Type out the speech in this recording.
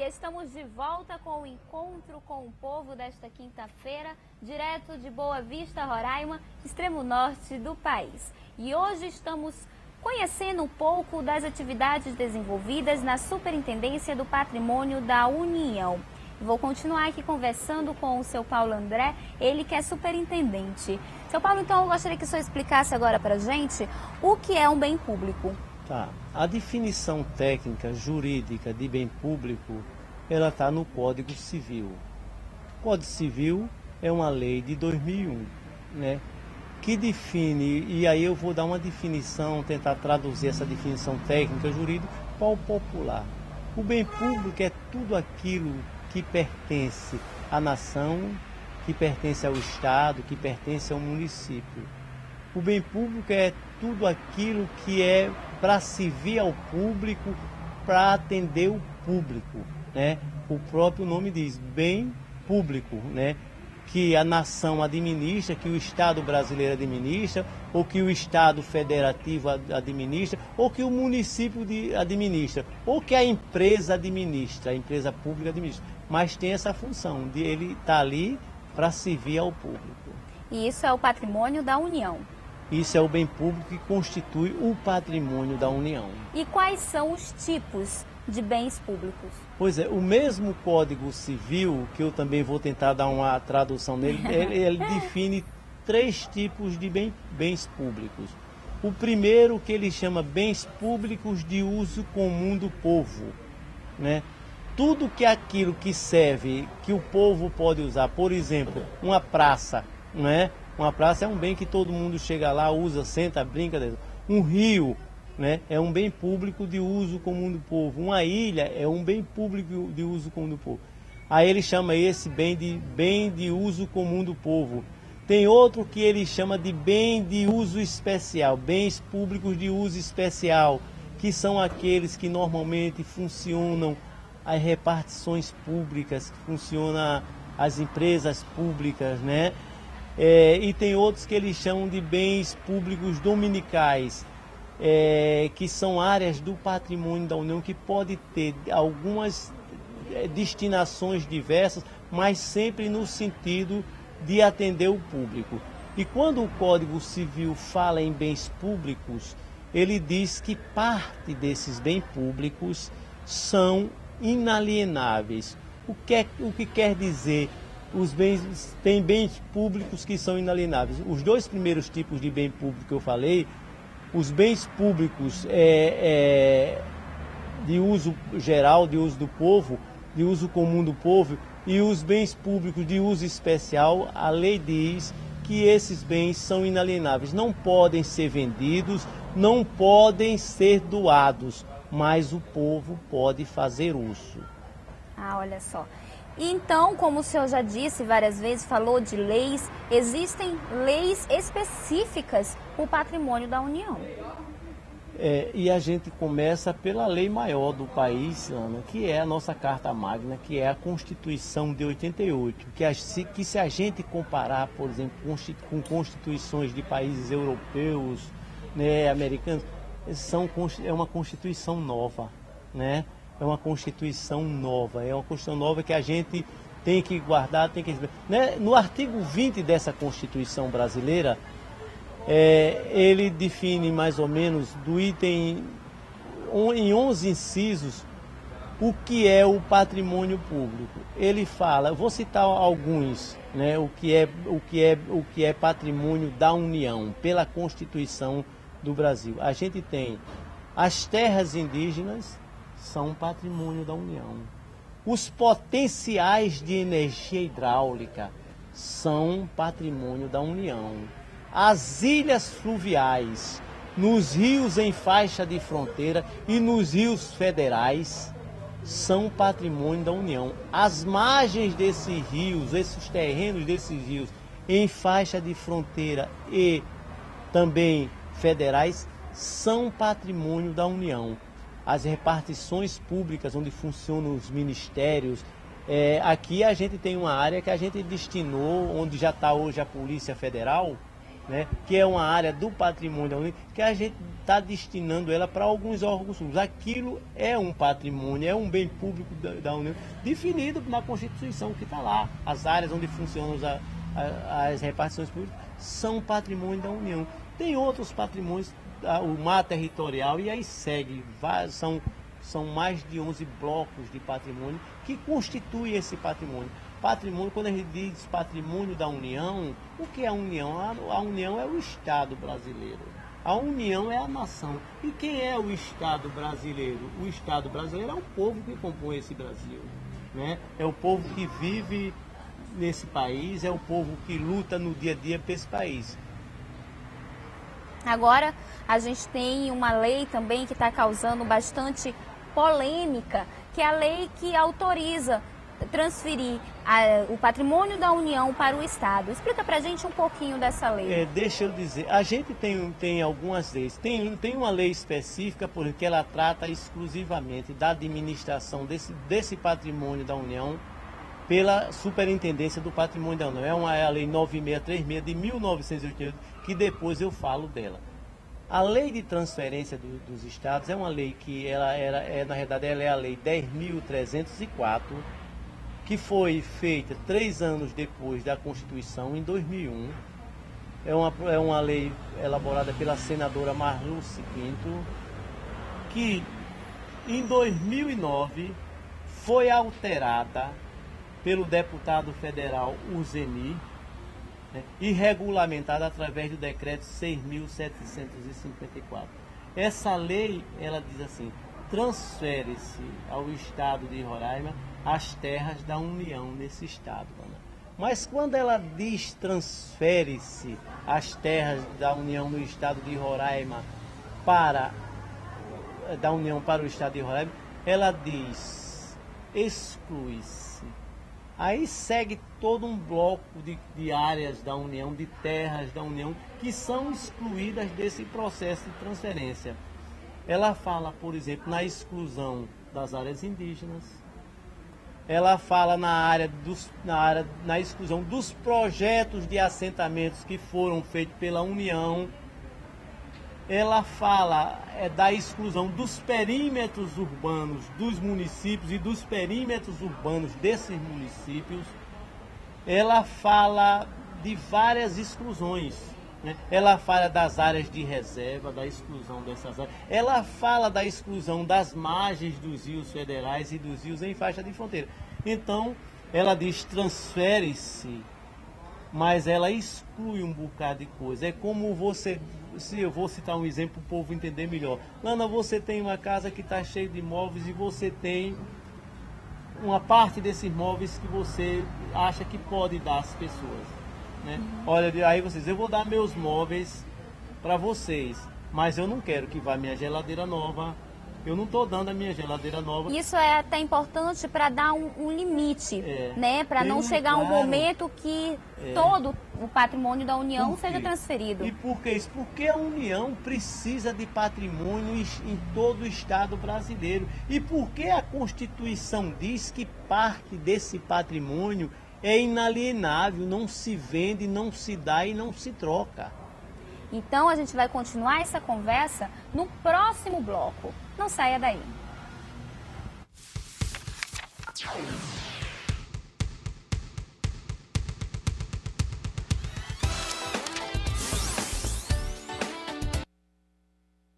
estamos de volta com o Encontro com o Povo desta quinta-feira, direto de Boa Vista, Roraima, extremo norte do país. E hoje estamos conhecendo um pouco das atividades desenvolvidas na Superintendência do Patrimônio da União. Vou continuar aqui conversando com o seu Paulo André, ele que é superintendente. Seu Paulo, então, eu gostaria que o senhor explicasse agora para a gente o que é um bem público. Tá. A definição técnica jurídica de bem público, ela está no Código Civil. O Código Civil é uma lei de 2001, né, que define, e aí eu vou dar uma definição, tentar traduzir essa definição técnica jurídica para o popular. O bem público é tudo aquilo que pertence à nação, que pertence ao Estado, que pertence ao município. O bem público é tudo aquilo que é para servir ao público, para atender o público, né? O próprio nome diz, bem público, né? Que a nação administra, que o Estado brasileiro administra, ou que o Estado federativo administra, ou que o município administra, ou que a empresa administra, a empresa pública administra. Mas tem essa função de ele estar ali para servir ao público. E isso é o patrimônio da União. Isso é o bem público que constitui o patrimônio da União. E quais são os tipos de bens públicos? Pois é, o mesmo Código Civil, que eu também vou tentar dar uma tradução nele, ele define 3 tipos de bens públicos. O primeiro, que ele chama bens públicos de uso comum do povo, né? Tudo que aquilo que serve, que o povo pode usar, por exemplo, uma praça, né? Uma praça é um bem que todo mundo chega lá, usa, senta, brinca. Um rio, né, é um bem público de uso comum do povo. Uma ilha é um bem público de uso comum do povo. Aí ele chama esse bem de uso comum do povo. Tem outro que ele chama de bem de uso especial, bens públicos de uso especial, que são aqueles que normalmente funcionam as repartições públicas, que funcionam as empresas públicas, né? E tem outros que eles chamam de bens públicos dominicais, que são áreas do patrimônio da União que pode ter algumas destinações diversas, mas sempre no sentido de atender o público. E quando o Código Civil fala em bens públicos, ele diz que parte desses bens públicos são inalienáveis. O que quer dizer? Tem bens públicos que são inalienáveis. Os 2 primeiros tipos de bem público que eu falei, os bens públicos de uso geral, de uso do povo, de uso comum do povo, e os bens públicos de uso especial, a lei diz que esses bens são inalienáveis. Não podem ser vendidos, não podem ser doados, mas o povo pode fazer uso. Ah, olha só. Então, como o senhor já disse várias vezes, falou de leis, existem leis específicas para o patrimônio da União. E a gente começa pela lei maior do país, Ana, que é a nossa Carta Magna, que é a Constituição de 88, que se a gente comparar, por exemplo, com constituições de países europeus, né, americanos, é uma Constituição nova, né? É uma Constituição nova que a gente tem que guardar, né? No artigo 20 dessa Constituição brasileira, ele define mais ou menos, do item, em 11 incisos, o que é o patrimônio público. Ele fala, eu vou citar alguns, né? O que é patrimônio da União, pela Constituição do Brasil. A gente tem as terras indígenas, são patrimônio da União. Os potenciais de energia hidráulica são patrimônio da União. As ilhas fluviais, nos rios em faixa de fronteira e nos rios federais, são patrimônio da União. As margens desses rios, esses terrenos desses rios em faixa de fronteira e também federais, são patrimônio da União. As repartições públicas, onde funcionam os ministérios, aqui a gente tem uma área que a gente destinou, onde já está hoje a Polícia Federal, né, que é uma área do patrimônio da União, que a gente está destinando ela para alguns órgãos públicos. Aquilo é um patrimônio, é um bem público da União, definido na Constituição que está lá. As áreas onde funcionam as repartições públicas são patrimônio da União. Tem outros patrimônios, o mar territorial, e aí segue, são mais de 11 blocos de patrimônio que constituem esse patrimônio. Patrimônio, quando a gente diz patrimônio da União, o que é a União? A União é o Estado brasileiro. A União é a nação. E quem é o Estado brasileiro? O Estado brasileiro é o povo que compõe esse Brasil, né? É o povo que vive nesse país, é o povo que luta no dia a dia para esse país. Agora, a gente tem uma lei também que está causando bastante polêmica, que é a lei que autoriza transferir o patrimônio da União para o Estado. Explica pra gente um pouquinho dessa lei. Deixa eu dizer, a gente tem algumas leis. Tem uma lei específica porque ela trata exclusivamente da administração desse patrimônio da União pela Superintendência do Patrimônio da União. É a Lei 9636 de 1988, que depois eu falo dela. A lei de transferência dos estados é uma lei que na verdade, ela é a Lei 10.304, que foi feita 3 anos depois da Constituição, em 2001. É uma lei elaborada pela senadora Marluce Pinto, que em 2009 foi alterada pelo deputado federal Uzeni, né, e regulamentada através do decreto 6.754. Essa lei, ela diz assim: transfere-se ao estado de Roraima as terras da União nesse estado, Ana. Mas quando ela diz transfere-se as terras da União no estado de Roraima da União para o estado de Roraima, ela diz exclui-se. Aí segue todo um bloco de áreas da União, de terras da União, que são excluídas desse processo de transferência. Ela fala, por exemplo, na exclusão das áreas indígenas. Ela fala na exclusão dos projetos de assentamentos que foram feitos pela União. Ela fala da exclusão dos perímetros urbanos dos municípios e dos perímetros urbanos desses municípios. Ela fala de várias exclusões, né? Ela fala das áreas de reserva, da exclusão dessas áreas. Ela fala da exclusão das margens dos rios federais e dos rios em faixa de fronteira. Então, ela diz transfere-se, mas ela exclui um bocado de coisa. É como se eu vou citar um exemplo para o povo entender melhor. Lana, você tem uma casa que está cheia de móveis e você tem uma parte desses móveis que você acha que pode dar às pessoas, né? Olha, aí vocês, eu vou dar meus móveis para vocês, mas eu não quero que vá minha geladeira nova. Eu não estou dando a minha geladeira nova. Isso é até importante para dar um limite, né? Para não chegar um momento que todo o patrimônio da União seja transferido. E por que isso? Porque a União precisa de patrimônio em todo o Estado brasileiro. E porque a Constituição diz que parte desse patrimônio é inalienável, não se vende, não se dá e não se troca. Então a gente vai continuar essa conversa no próximo bloco. Não saia daí.